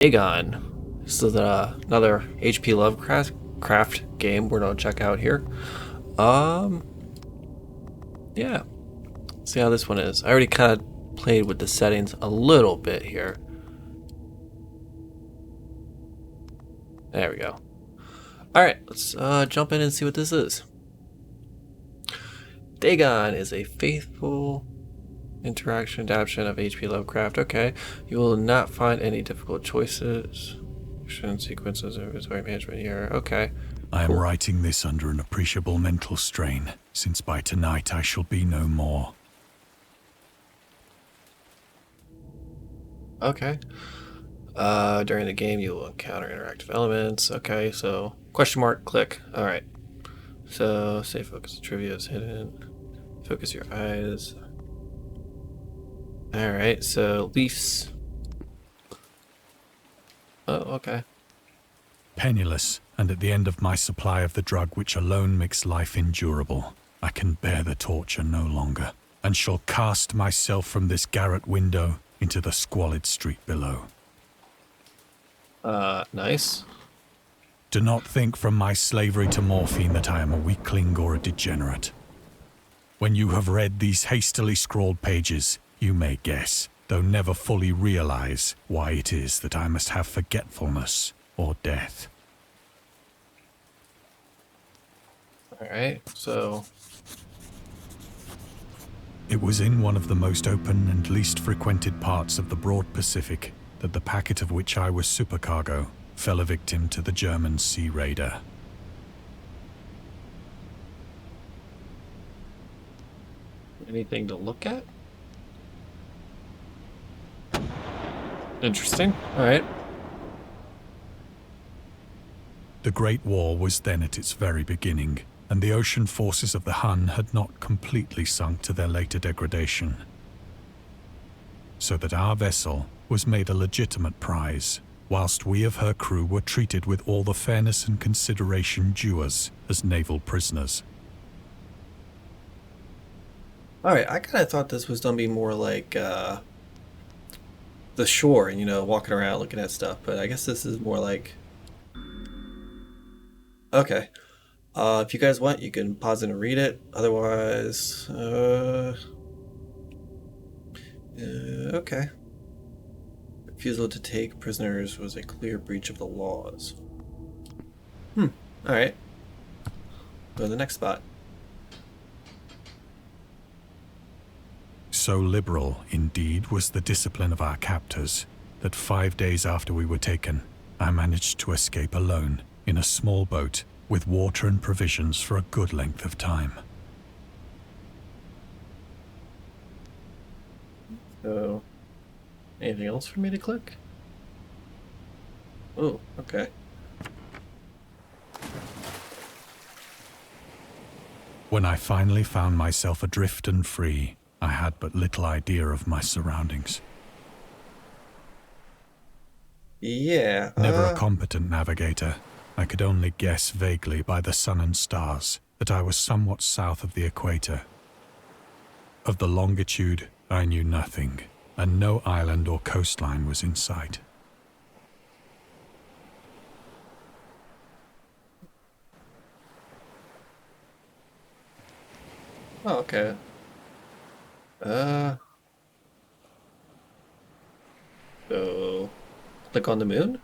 Dagon. This is another H.P Lovecraft game we're gonna check out here. Yeah. See how this one is. I already kind of played with the settings a little bit here. There we go. Alright, let's jump in and see what this is. Dagon is a faithful interaction adaptation of H.P. Lovecraft. Okay. You will not find any difficult choices. Sequences of inventory management here. Okay. I am writing this under an appreciable mental strain, since by tonight I shall be no more. Okay. During the game you will encounter interactive elements. Okay, so question mark, click. Alright. So stay focused. Trivia is hidden. Focus your eyes. Alright, so leaves. Oh, okay. Penniless, and at the end of my supply of the drug which alone makes life endurable, I can bear the torture no longer, and shall cast myself from this garret window into the squalid street below. Nice. Do not think from my slavery to morphine that I am a weakling or a degenerate. When you have read these hastily scrawled pages, you may guess, though never fully realize, why it is that I must have forgetfulness or death. Alright, so... It was in one of the most open and least frequented parts of the broad Pacific that the packet of which I was supercargo fell a victim to the German sea raider. Anything to look at? Interesting. Alright. The Great War was then at its very beginning, and the ocean forces of the Hun had not completely sunk to their later degradation. So that our vessel was made a legitimate prize, whilst we of her crew were treated with all the fairness and consideration due us as naval prisoners. Alright, I kind of thought this was going to be more like the shore and, you know, walking around looking at stuff, but I guess this is more like... Okay. If you guys want, you can pause it and read it. Otherwise, okay. Refusal to take prisoners was a clear breach of the laws. Alright. Go to the next spot. So liberal, indeed, was the discipline of our captors, that 5 days after we were taken, I managed to escape alone in a small boat with water and provisions for a good length of time. So, anything else for me to click? Oh, okay. When I finally found myself adrift and free, I had but little idea of my surroundings. Yeah. Never a competent navigator, I could only guess vaguely by the sun and stars that I was somewhat south of the equator. Of the longitude, I knew nothing, and no island or coastline was in sight. Oh, okay. So, click on the moon?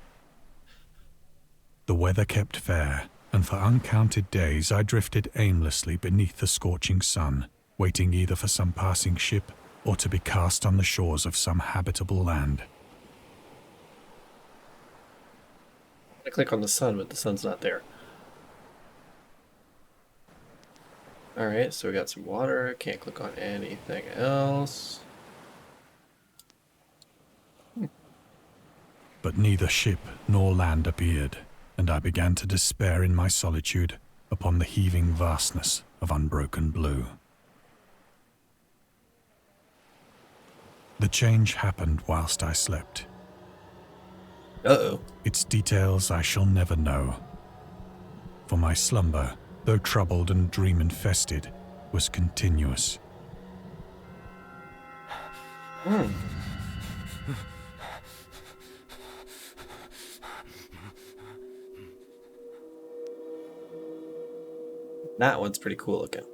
The weather kept fair, and for uncounted days I drifted aimlessly beneath the scorching sun, waiting either for some passing ship or to be cast on the shores of some habitable land. I click on the sun, but the sun's not there. Alright, so we got some water. Can't click on anything else. But neither ship nor land appeared, and I began to despair in my solitude upon the heaving vastness of unbroken blue. The change happened whilst I slept. Uh-oh. Its details I shall never know, for my slumber, though troubled and dream-infested, was continuous. That one's pretty cool looking.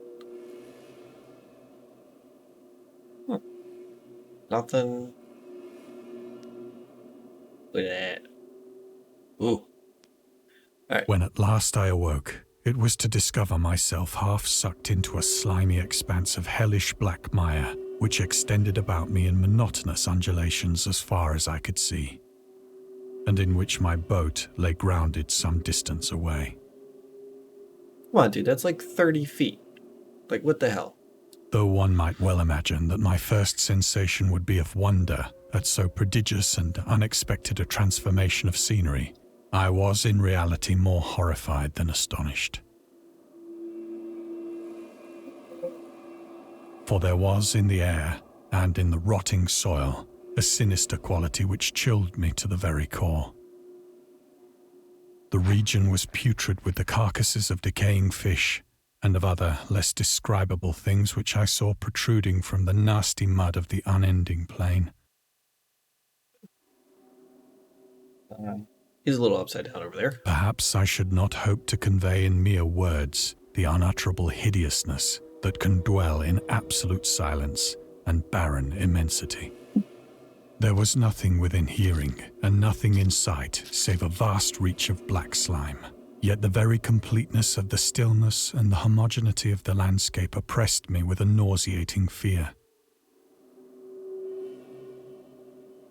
Nothing. Look at that. Ooh. Alright. When at last I awoke, it was to discover myself half sucked into a slimy expanse of hellish black mire, which extended about me in monotonous undulations as far as I could see, and in which my boat lay grounded some distance away. Come on, dude, that's like 30 feet. Like, what the hell? Though one might well imagine that my first sensation would be of wonder at so prodigious and unexpected a transformation of scenery, I was in reality more horrified than astonished. For there was in the air, and in the rotting soil, a sinister quality which chilled me to the very core. The region was putrid with the carcasses of decaying fish, and of other, less describable things which I saw protruding from the nasty mud of the unending plain. He's a little upside down over there. Perhaps I should not hope to convey in mere words the unutterable hideousness that can dwell in absolute silence and barren immensity. There was nothing within hearing and nothing in sight save a vast reach of black slime. Yet the very completeness of the stillness and the homogeneity of the landscape oppressed me with a nauseating fear.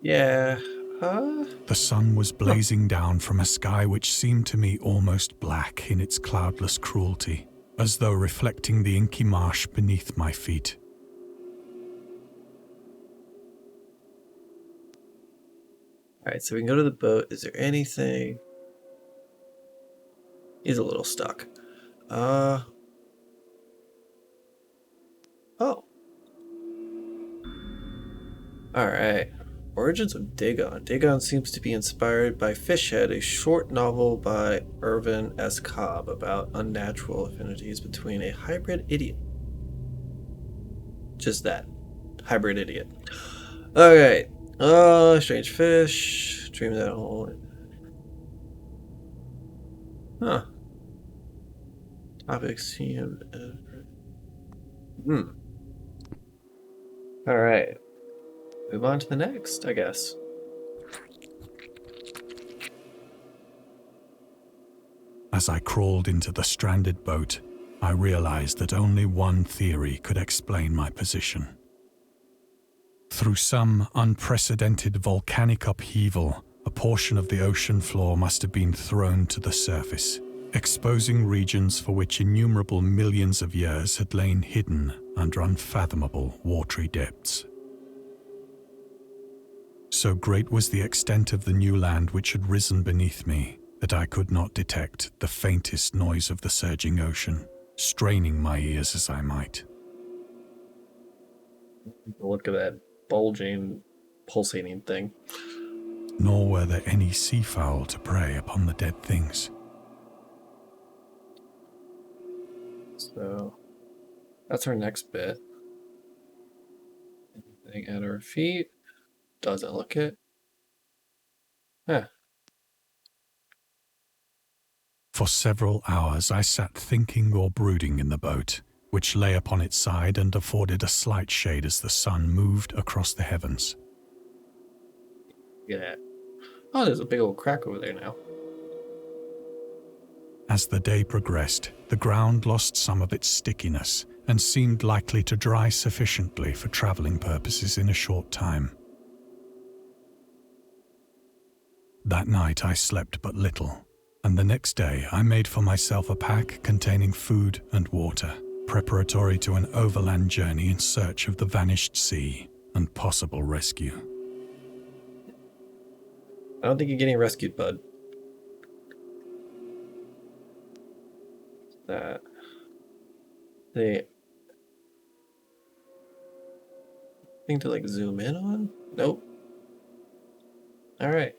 Yeah, The sun was blazing down from a sky which seemed to me almost black in its cloudless cruelty, as though reflecting the inky marsh beneath my feet. Alright, so we can go to the boat. Is there anything? He's a little stuck. Oh. Alright. Origins of Dagon. Dagon seems to be inspired by Fishhead, a short novel by Irvin S. Cobb about unnatural affinities between a hybrid idiot. Just that. Hybrid idiot. Alright. Strange fish. Dream that whole. Huh. Topics seem. Alright. Move on to the next, I guess. As I crawled into the stranded boat, I realized that only one theory could explain my position. Through some unprecedented volcanic upheaval, a portion of the ocean floor must have been thrown to the surface, exposing regions for which innumerable millions of years had lain hidden under unfathomable watery depths. So great was the extent of the new land which had risen beneath me that I could not detect the faintest noise of the surging ocean, straining my ears as I might. Look at that bulging, pulsating thing. Nor were there any seafowl to prey upon the dead things. So, that's our next bit. Anything at our feet? Doesn't look it. Huh. For several hours I sat thinking or brooding in the boat, which lay upon its side and afforded a slight shade as the sun moved across the heavens. Look at that. Oh, there's a big old crack over there now. As the day progressed, the ground lost some of its stickiness and seemed likely to dry sufficiently for traveling purposes in a short time. That night I slept but little, and the next day I made for myself a pack containing food and water, preparatory to an overland journey in search of the vanished sea and possible rescue. I don't think you're getting rescued, bud. That. The thing to like zoom in on? Nope. Alright.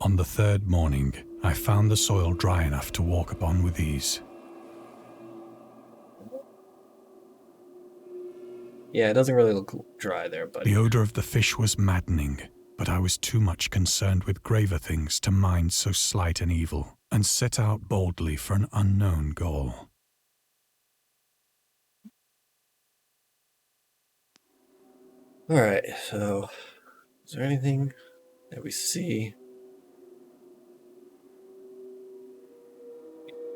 On the third morning, I found the soil dry enough to walk upon with ease. Yeah, it doesn't really look dry there, but The odor of the fish was maddening, but I was too much concerned with graver things to mind so slight an evil, and set out boldly for an unknown goal. Alright, so is there anything that we see?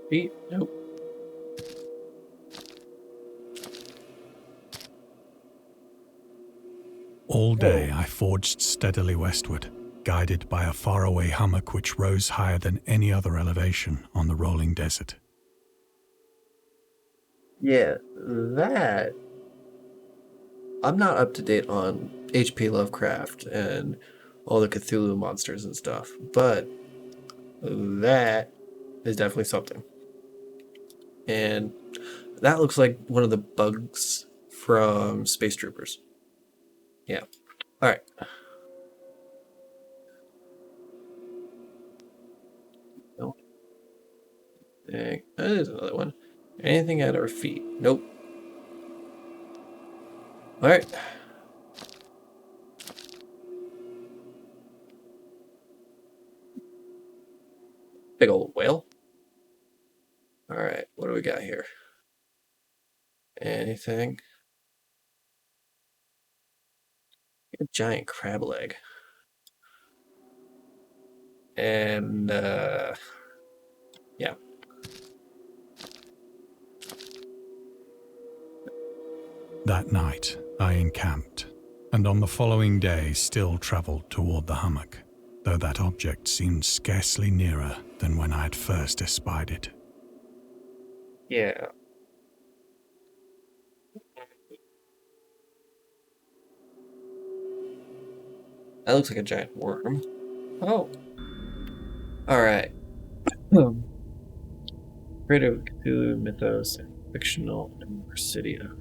Feet? Nope. All day I forged steadily westward, guided by a faraway hummock which rose higher than any other elevation on the rolling desert. Yeah, that... I'm not up to date on H.P. Lovecraft and all the Cthulhu monsters and stuff, but that is definitely something. And that looks like one of the bugs from Space Troopers. Yeah. All right. No. There's another one. Anything at our feet? Nope. All right. Big old whale. All right. What do we got here? Anything? A giant crab leg. And, yeah. That night, I encamped, and on the following day still travelled toward the hummock, though that object seemed scarcely nearer than when I had first espied it. Yeah. That looks like a giant worm. Oh. All right. Creative Cthulhu mythos and fictional Immersidia.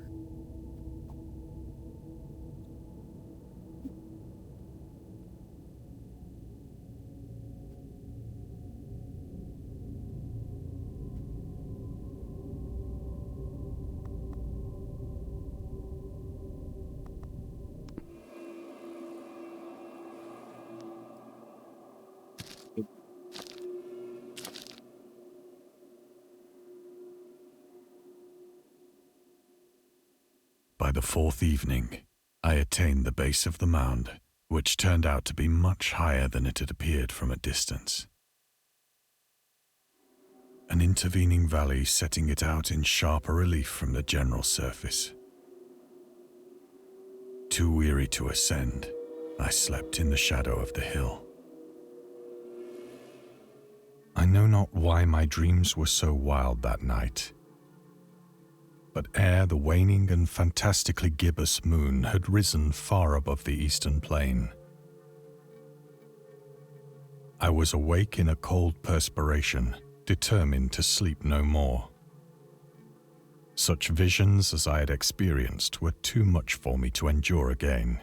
By the fourth evening, I attained the base of the mound, which turned out to be much higher than it had appeared from a distance. An intervening valley setting it out in sharper relief from the general surface. Too weary to ascend, I slept in the shadow of the hill. I know not why my dreams were so wild that night, but ere the waning and fantastically gibbous moon had risen far above the eastern plain, I was awake in a cold perspiration, determined to sleep no more. Such visions as I had experienced were too much for me to endure again.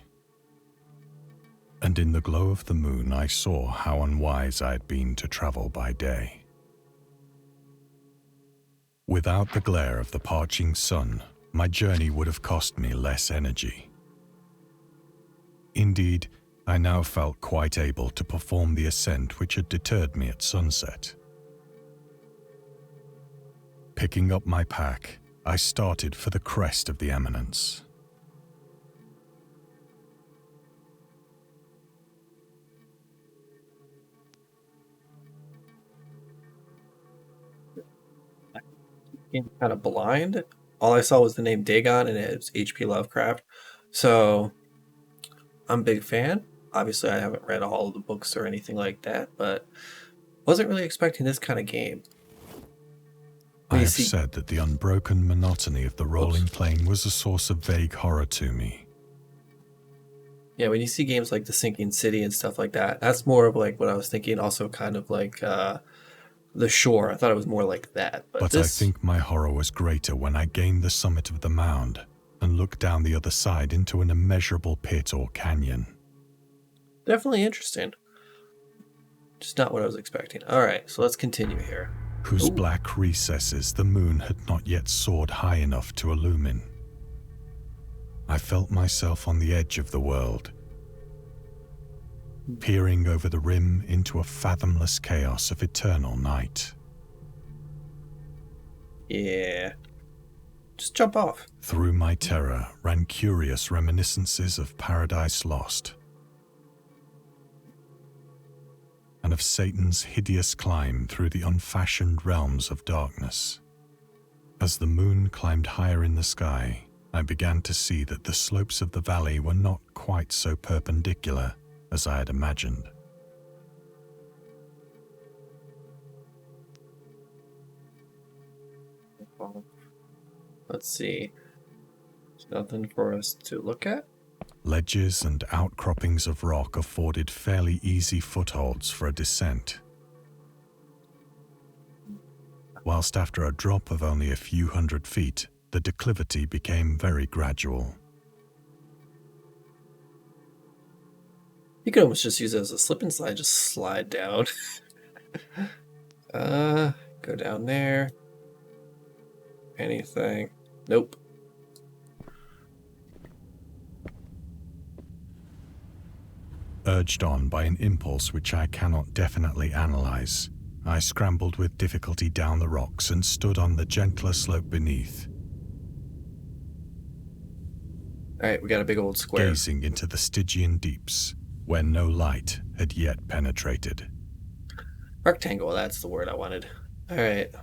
And in the glow of the moon I saw how unwise I had been to travel by day. Without the glare of the parching sun, my journey would have cost me less energy. Indeed, I now felt quite able to perform the ascent which had deterred me at sunset. Picking up my pack, I started for the crest of the eminence. Kind of blind. All I saw was the name Dagon and it's H.P. Lovecraft. So I'm a big fan. Obviously, I haven't read all of the books or anything like that, but wasn't really expecting this kind of game. I have said that the unbroken monotony of the rolling plain was a source of vague horror to me. Yeah, when you see games like The Sinking City and stuff like that, that's more of like what I was thinking. Also, kind of like The Shore. I thought it was more like that. But I think my horror was greater when I gained the summit of the mound and looked down the other side into an immeasurable pit or canyon. Definitely interesting. Just not what I was expecting. All right, so let's continue here. Whose black recesses the moon had not yet soared high enough to illumine. I felt myself on the edge of the world. peering over the rim into a fathomless chaos of eternal night. Yeah. Just jump off. Through my terror ran curious reminiscences of Paradise Lost, and of Satan's hideous climb through the unfashioned realms of darkness. As the moon climbed higher in the sky, I began to see that the slopes of the valley were not quite so perpendicular as I had imagined. Let's see. There's nothing for us to look at. Ledges and outcroppings of rock afforded fairly easy footholds for a descent, whilst after a drop of only a few hundred feet, the declivity became very gradual. You could almost just use it as a slip and slide, just slide down. Go down there. Anything? Nope. Urged on by an impulse which I cannot definitely analyze, I scrambled with difficulty down the rocks and stood on the gentler slope beneath, Alright, we got a big old square. gazing into the Stygian deeps, where no light had yet penetrated. Rectangle, that's the word I wanted. Alright.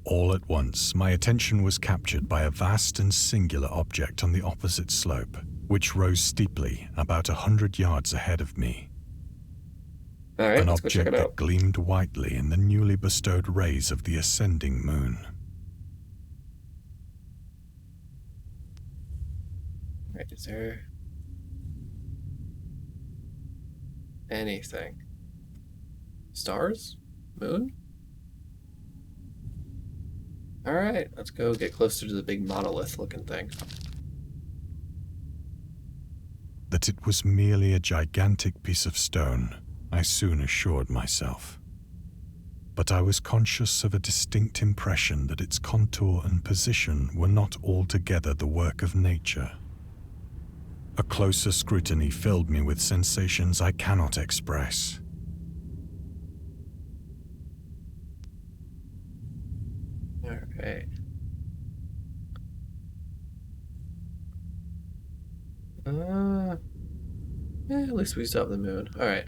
All at once, my attention was captured by a vast and singular object on the opposite slope, which rose steeply about 100 yards ahead of me. Alright, An let's go check object it that out. gleamed whitely in the newly bestowed rays of the ascending moon. Alright, is there anything? Stars? Moon? Alright, let's go get closer to the big monolith looking thing. That it was merely a gigantic piece of stone, I soon assured myself. But I was conscious of a distinct impression that its contour and position were not altogether the work of nature. A closer scrutiny filled me with sensations I cannot express. Alright. Yeah, at least we stopped the moon. Alright.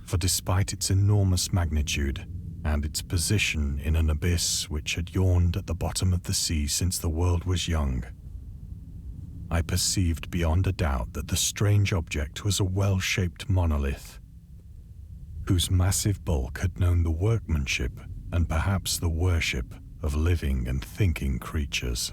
For despite its enormous magnitude, and its position in an abyss which had yawned at the bottom of the sea since the world was young, I perceived beyond a doubt that the strange object was a well-shaped monolith, whose massive bulk had known the workmanship and perhaps the worship of living and thinking creatures.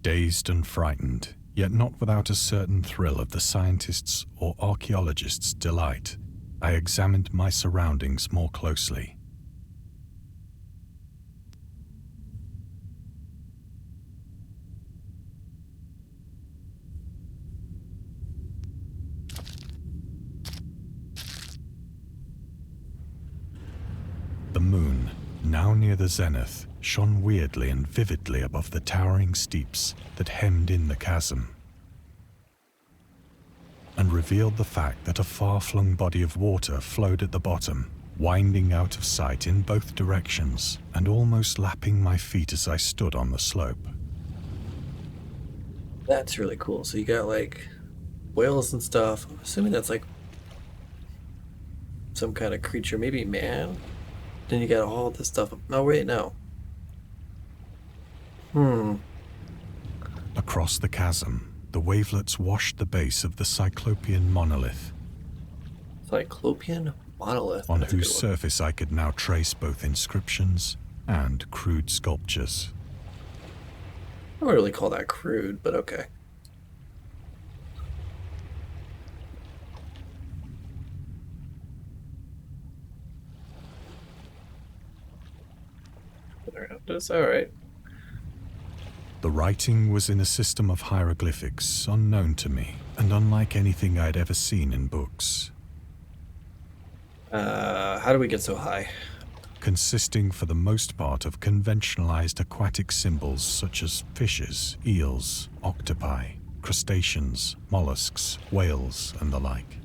Dazed and frightened, yet not without a certain thrill of the scientist's or archaeologist's delight, I examined my surroundings more closely. The moon, now near the zenith, shone weirdly and vividly above the towering steeps that hemmed in the chasm, and revealed the fact that a far-flung body of water flowed at the bottom, winding out of sight in both directions and almost lapping my feet as I stood on the slope. That's really cool. So you got like whales and stuff. I'm assuming that's like some kind of creature, maybe man. Then you got all this stuff. Oh wait, no. Across the chasm, the wavelets washed the base of the Cyclopean monolith, Cyclopean monolith. on That's a good whose one. surface I could now trace both inscriptions and crude sculptures. I wouldn't really call that crude, but okay. Alright. The writing was in a system of hieroglyphics unknown to me and unlike anything I'd ever seen in books, How do we get so high? consisting for the most part of conventionalized aquatic symbols such as fishes, eels, octopi, crustaceans, mollusks, whales, and the like.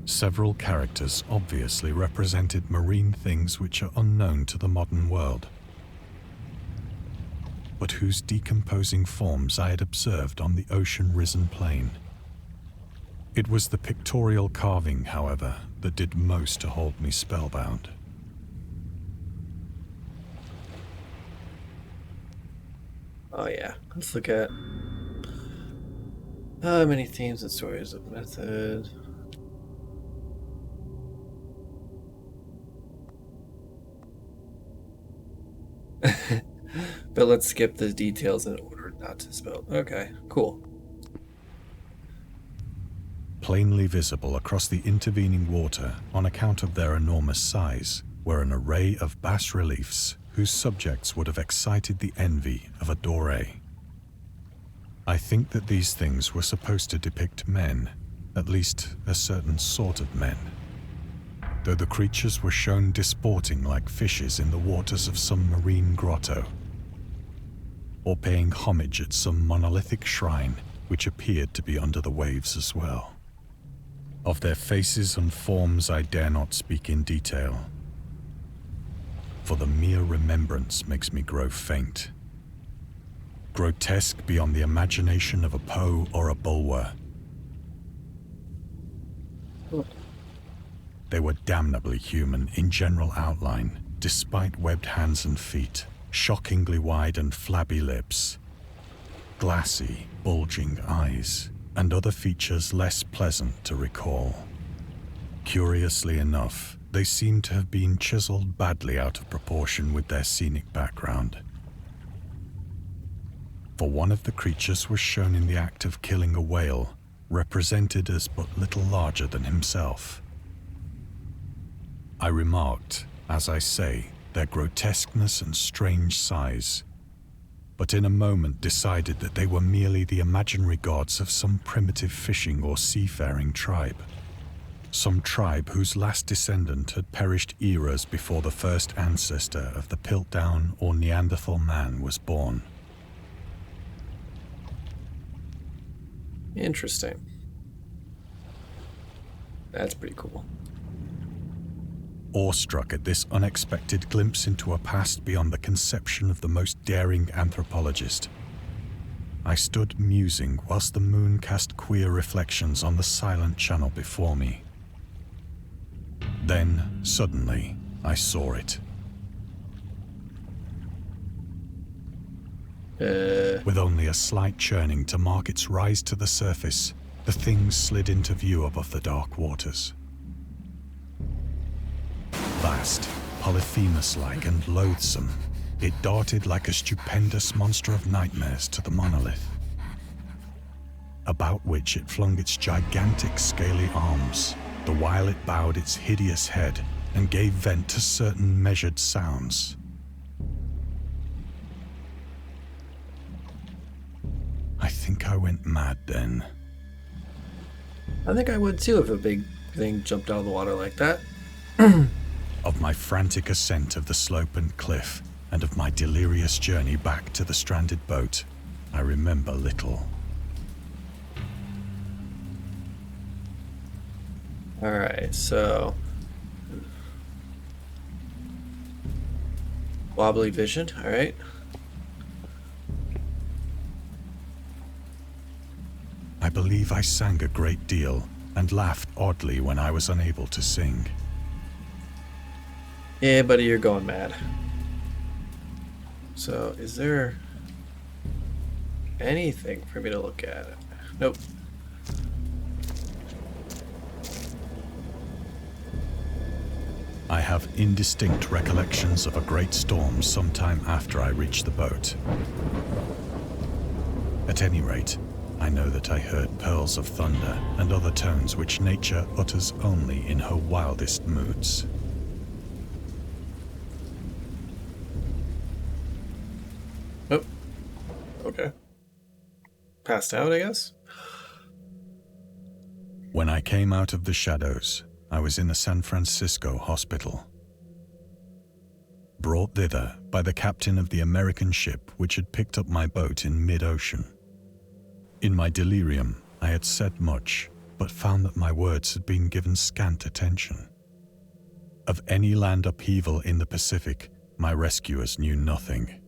Several characters obviously represented marine things which are unknown to the modern world, but whose decomposing forms I had observed on the ocean-risen plain. It was the pictorial carving, however, that did most to hold me spellbound. Oh yeah, let's look at many themes and stories of method. But let's skip the details in order not to spell. Okay, cool. Plainly visible across the intervening water on account of their enormous size were an array of bas-reliefs whose subjects would have excited the envy of a Doré. I think that these things were supposed to depict men, at least a certain sort of men, though the creatures were shown disporting like fishes in the waters of some marine grotto, or paying homage at some monolithic shrine which appeared to be under the waves as well. Of their faces and forms I dare not speak in detail, for the mere remembrance makes me grow faint. Grotesque beyond the imagination of a Poe or a Bulwer. They were damnably human in general outline, despite webbed hands and feet, shockingly wide and flabby lips, glassy, bulging eyes, and other features less pleasant to recall. Curiously enough, they seemed to have been chiseled badly out of proportion with their scenic background. For one of the creatures was shown in the act of killing a whale, represented as but little larger than himself. I remarked, as I say, their grotesqueness and strange size, but in a moment decided that they were merely the imaginary gods of some primitive fishing or seafaring tribe. Some tribe whose last descendant had perished eras before the first ancestor of the Piltdown or Neanderthal man was born. Interesting. That's pretty cool. Awestruck at this unexpected glimpse into a past beyond the conception of the most daring anthropologist, I stood musing whilst the moon cast queer reflections on the silent channel before me. Then, suddenly, I saw it. With only a slight churning to mark its rise to the surface, the thing slid into view above the dark waters. Vast, Polyphemus-like and loathsome, it darted like a stupendous monster of nightmares to the monolith, about which it flung its gigantic scaly arms, the while it bowed its hideous head and gave vent to certain measured sounds. I think I went mad then. I think I would too if a big thing jumped out of the water like that. Of my frantic ascent of the slope and cliff, and of my delirious journey back to the stranded boat, I remember little. Alright, so... wobbly vision, alright. I believe I sang a great deal, and laughed oddly when I was unable to sing. Yeah, buddy, you're going mad. So, is there anything for me to look at? Nope. I have indistinct recollections of a great storm sometime after I reached the boat. At any rate, I know that I heard pearls of thunder and other tones which nature utters only in her wildest moods. Oh, okay. Passed out, I guess? When I came out of the shadows, I was in a San Francisco hospital, brought thither by the captain of the American ship which had picked up my boat in mid-ocean. In my delirium, I had said much, but found that my words had been given scant attention. Of any land upheaval in the Pacific, my rescuers knew nothing.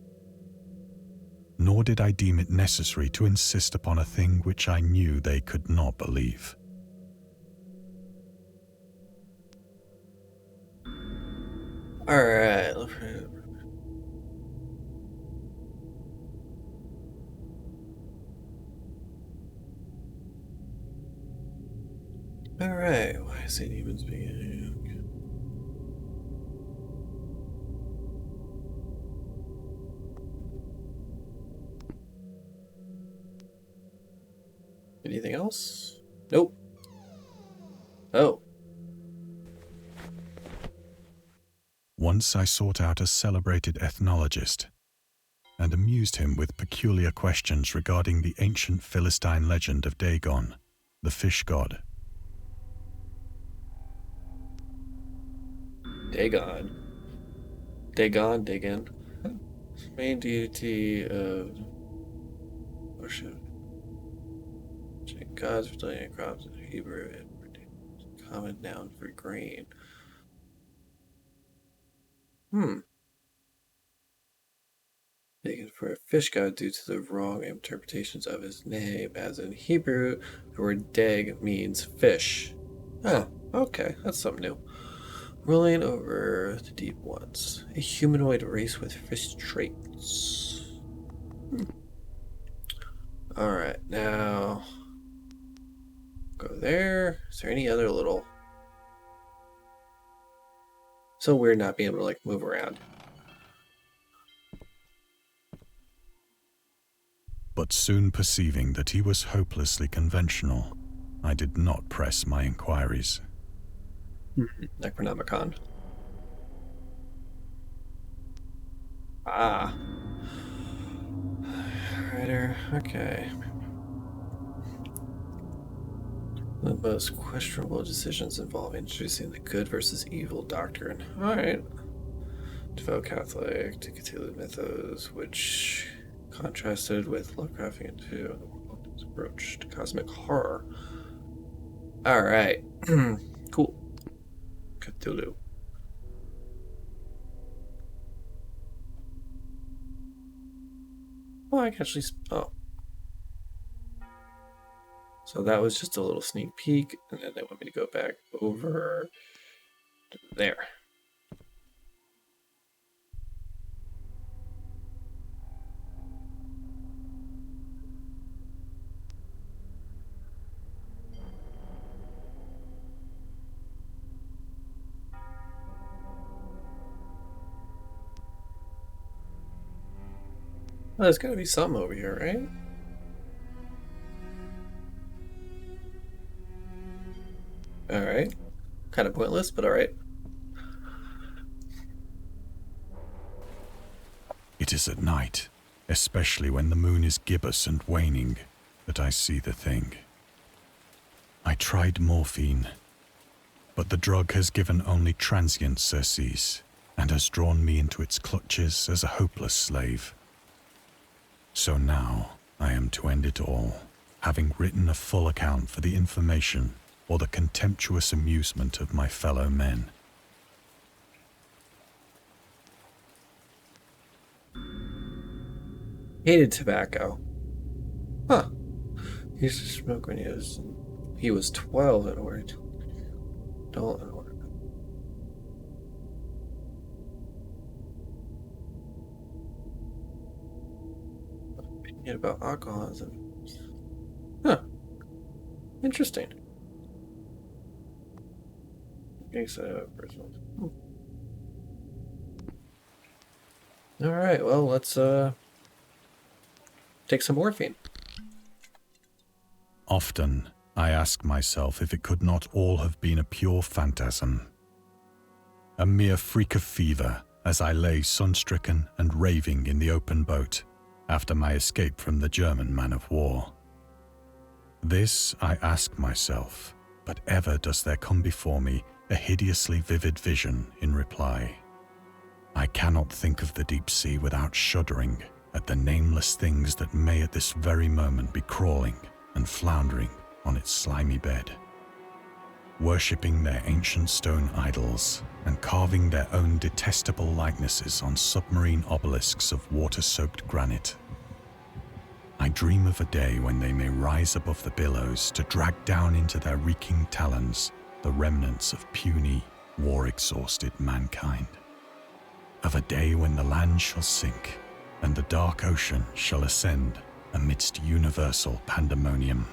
Nor did I deem it necessary to insist upon a thing which I knew they could not believe. Alright. Alright, why is it humans being... Anything else? Nope. Oh. Once I sought out a celebrated ethnologist and amused him with peculiar questions regarding the ancient Philistine legend of Dagon, the fish god. Dagon. Main deity of worship. Gods, fertility, crops, in Hebrew, and common noun for grain. Taken for a fish god due to the wrong interpretations of his name, as in Hebrew, the word dag means fish. Ah, okay, that's something new. Ruling over the deep ones. A humanoid race with fish traits. Alright, now... go there. Is there any other little... So weird not being able to, like, move around. But soon perceiving that he was hopelessly conventional, I did not press my inquiries. Necronomicon. Ah. Writer, okay. The most questionable decisions involve introducing the good versus evil doctrine. Alright. Devout Catholic to Cthulhu mythos, which contrasted with Lovecraftian into the world is approached cosmic horror. Alright. Cool. Cthulhu. Oh, I can actually... oh. So that was just a little sneak peek, and then they want me to go back over to there. Well, there's gotta be something over here, right? Alright. Kind of pointless, but alright. It is at night, especially when the moon is gibbous and waning, that I see the thing. I tried morphine, but the drug has given only transient surcease and has drawn me into its clutches as a hopeless slave. So now I am to end it all, having written a full account for the information or the contemptuous amusement of my fellow men. Hated tobacco. Huh. He used to smoke when he was 12 in order to adult in order. Opinion about alcoholism. Huh. Interesting. Personal. Alright, well, let's take some morphine. Often, I ask myself if it could not all have been a pure phantasm. A mere freak of fever as I lay sun-stricken and raving in the open boat after my escape from the German man-of-war. This I ask myself, but ever does there come before me a hideously vivid vision in reply. I cannot think of the deep sea without shuddering at the nameless things that may at this very moment be crawling and floundering on its slimy bed. worshipping their ancient stone idols and carving their own detestable likenesses on submarine obelisks of water-soaked granite. I dream of a day when they may rise above the billows to drag down into their reeking talons the remnants of puny, war-exhausted mankind. Of a day when the land shall sink and the dark ocean shall ascend amidst universal pandemonium.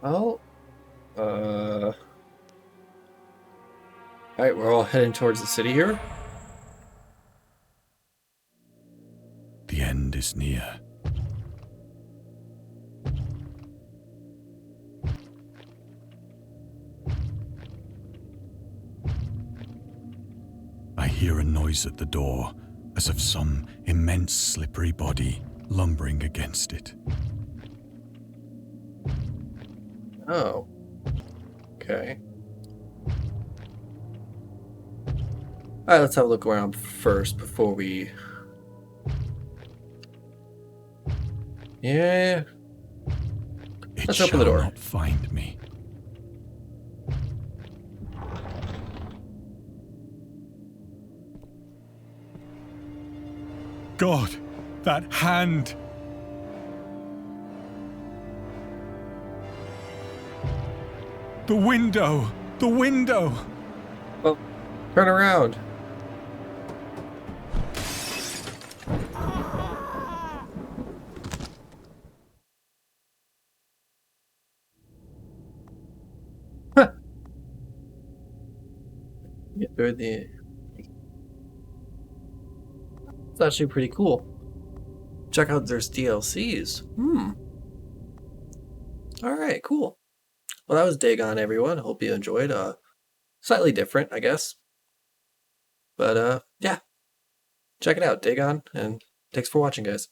Oh, all right, we're all heading towards the city here. The end is near. I hear a noise at the door, as of some immense slippery body lumbering against it. Oh, okay. All right, let's have a look around first before we... Yeah. Let's open the door. It shall not find me. God, that hand! The window! The window! Well, turn around. Huh. Get through the... It's actually pretty cool. Check out there's DLCs. Alright, cool. Well, that was Dagon, everyone. Hope you enjoyed. Slightly different, I guess. But, yeah. Check it out, Dagon, and thanks for watching, guys.